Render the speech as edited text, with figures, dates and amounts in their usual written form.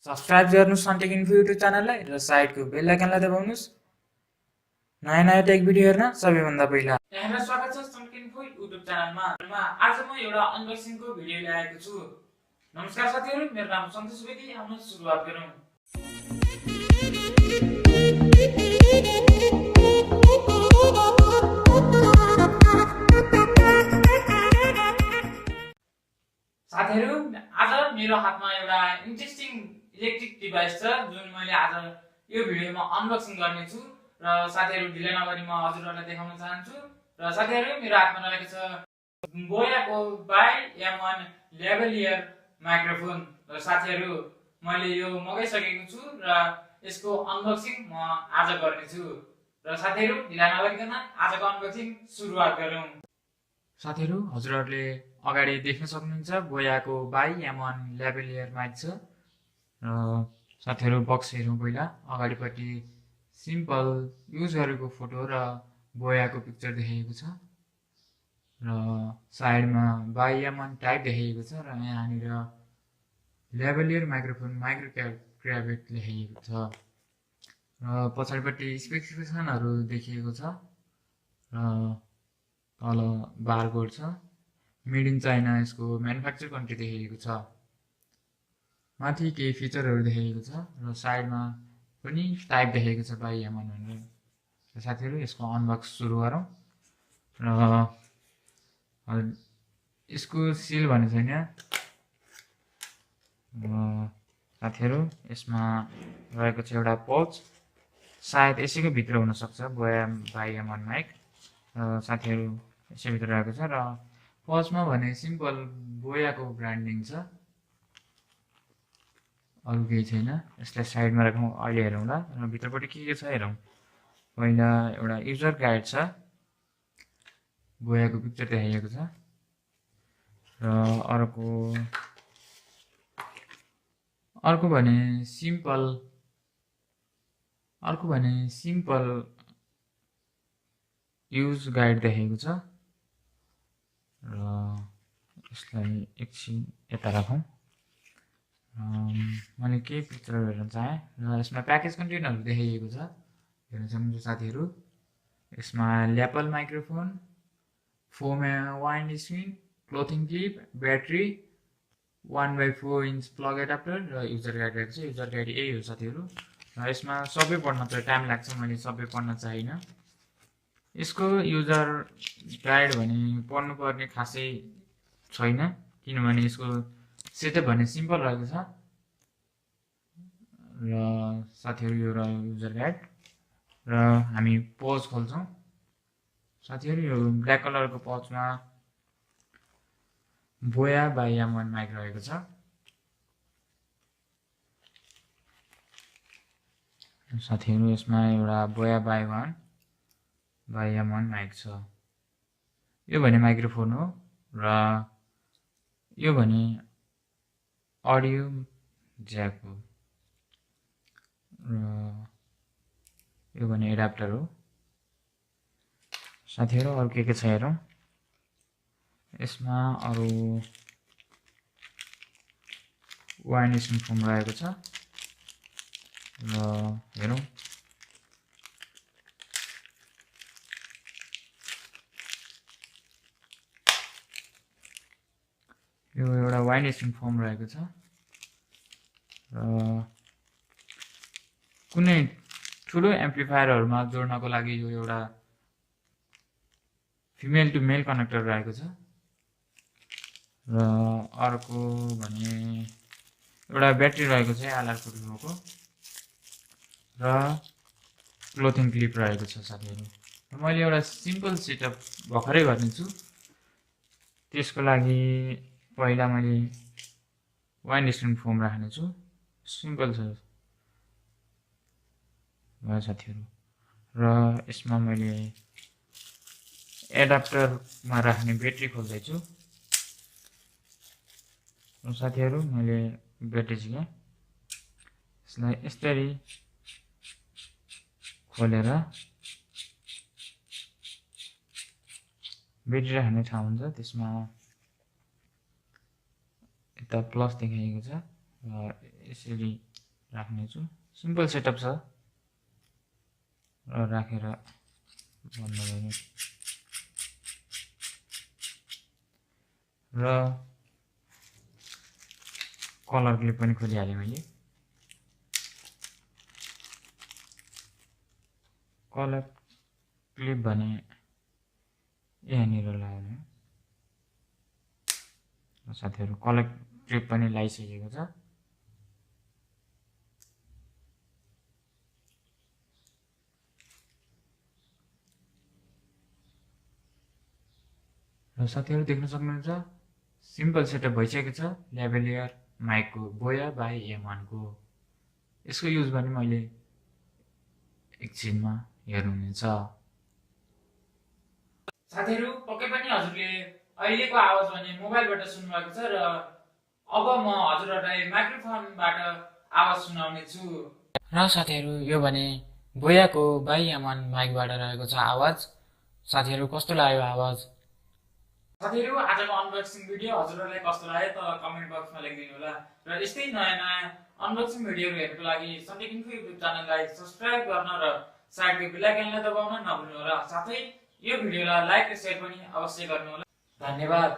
Subscribe गर्नुस् सन्टेक info YouTube च्यानललाई र साइडको बेल आइकनलाई दबाउनुस् नयाँ टेक भिडियो हेर्न सबैभन्दा पहिला। यहाँलाई स्वागत छ सन्टेक इन्फो युट्युब च्यानलमा। आज म एउटा अनबक्सिङको भिडियो ल्याएको छु। नमस्कार साथीहरु, मेरो नाम सन्तोष बेदी। हामी सुरुवात गरौँ। साथीहरु, आज मेरो हातमा एउटा इन्ट्रेस्टिङ इलेक्ट्रिक डिभाइस छ जुन मैले आज यो भिडियोमा अनबक्सिङ गर्ने छु र साथीहरु ढिला नगरी म हजुरहरुलाई देखाउन चाहन्छु। र साथीहरु, मेरो हातमा रहेको छ बोयाको बाई M1 लेभलियर माइक्रोफोन। र साथीहरु, मैले यो मगाइसकेको छु र यसको अनबक्सिङ म आज गर्ने छु। र साथीहरु, ढिला नगरिकन आजको अनबक्सिङ सुरुवात गरौँ। साथीहरु, हजुरहरुले अगाडि देख्न सक्नुहुन्छ बोयाको बाई M1 लेभलियर माइक छ। र साथीहरु, बक्स हेरौँ पहिला। अगाडिपट्टि सिम्पल युज गरेको फोटो र बोयाको पिक्चर देखाइएको छ र साइडमा बाई M1 टाइप देखाइएको छ र यहाँनिर लेभलियर माइक्रोफोन माइक्रो क्र्याबेट लेखिएको छ र पछाडिपट्टि स्पेसिफिकेसनहरु देखिएको छ र तल बारकोड छ। मेड इन चाइना यसको म्यानुफ्याक्चर कन्ट्री देखाइएको छ। माथि केही फिचरहरु देखाइएको छ र साइडमा पनि टाइप देखाइएको छ बाई M1 भनेर। र साथीहरु, यसको अनबक्स सुरु गरौँ। र यसको सिल भने छैन। साथीहरु, यसमा रहेको छ एउटा पाउच, सायद यसैको भित्र हुन सक्छ बोया बाई M1 माइक। साथीहरु, यसै भित्र रहेको छ र पाउचमा भने सिम्पल बोयाको ब्रान्डिङ छ, अरु केही छैन। यसलाई साइडमा राखौँ, अहिले हेरौँला। र भित्रपट्टि के छ हेरौँ। पहिला एउटा युजर गाइड छ, बोयाको पिक्चर देखाइएको छ र अर्को भने सिम्पल युज गाइड देखाइएको छ र यसलाई एकछिन यता राखौँ। मैले केही पिक्चर हेर्न चाहेँ र यसमा प्याकेज कन्टेन्टहरु देखाइएको छ, हेर्न सक्नुहुन्छ साथीहरु। यसमा lapel microphone, foam wind screen, clothing clip, battery, 1/4 inch plug adapter र युजर गाइड रहेको छ। युजर गाइड यही हो साथीहरु। र यसमा सबै पढ्न त टाइम लाग्छ, मैले सबै पढ्न चाहिन्न। यसको युजर गाइड भने पढ्नुपर्ने खासै छैन, किनभने यसको सेटअप भने सिम्पल रहेको छ। र साथीहरु, यो रह्यो युजर गाइड। र हामी पाउच खोल्छौँ। साथीहरु, यो ब्ल्याक कलरको पाउचमा बोया बाई M1 माइक रहेको छ। साथीहरु, यसमा एउटा बोया बाई M1 माइक छ। यो भने माइक्रोफोन हो र यो भने अडियो ज्याक हो र यो भने एडाप्टर हो। साथीहरु, अरु के छ हेरौँ। यसमा अरु वाइन्ड स्क्रिन फोम रहेको छ र हेरौँ। यो एउटा वाइन्ड स्क्रिन फोम रहेको छ र कुनै ठुलो एम्प्लिफायरहरुमा जोड्नको लागि यो एउटा फिमेल टु मेल कनेक्टर रहेको छ। र अर्को भने एउटा ब्याट्री रहेको छ LR45 र क्लोथिङ क्लिप रहेको छ साथीहरु। मैले एउटा सिम्पल सेटअप भर्खरै गर्नेछु, त्यसको लागि पहिला मैले वाइन्ड स्क्रिन फोम राख्ने छु। सिम्पल छ साथीहरु। र यसमा मैले एडाप्टरमा राख्ने ब्याट्री खोल्दैछु। र साथीहरु, मैले ब्याट्री झिकेँ। यसलाई यसरी खोलेर ब्याट्री राख्ने ठाउँ हुन्छ, त्यसमा यता प्लस देखाइएको छ र यसरी राख्नेछु। सिम्पल सेटअप छ र राखेर बन्द गर्ने र कलर क्लिप पनि खोलिहालेँ मैले। कलर क्लिप भने यहाँनिर लगाउने र साथीहरु कलर क्लिप पनि लगाइसकेको छ। र साथीहरु देख्न सक्नुहुन्छ सिम्पल सेटअप भइसकेको छ ल्याभेलियर माइकको बोया बाई M1 को। यसको युज पनि मैले एकछिनमा हेर्नुहुनेछ। साथीहरु पक्कै पनि हजुरले अहिलेको आवाज भने मोबाइलबाट सुन्नुभएको छ र अब म हजुरहरुलाई माइक्रोफोनबाट आवाज सुनाउने छु। र साथीहरु यो भने बोयाको बाई M1 माइकबाट रहेको छ आवाज। साथीहरु कस्तो लाग्यो आवाज? साथीहरु आजको अनबक्सिङ भिडियो हजुरहरुलाई कस्तो लाग्यो त कमेन्ट बक्समा लेखिदिनु होला र यस्तै नयाँ नयाँ अनबक्सिङ भिडियोहरु हेर्नको लागि सधैँ इन्फो युट्युब च्यानललाई सब्स्क्राइब गर्न र साइडको बेल आइकनलाई दबाउन नभुल्नु होला। साथै यो भिडियोलाई लाइक र शेयर पनि अवश्य गर्नु होला। धन्यवाद।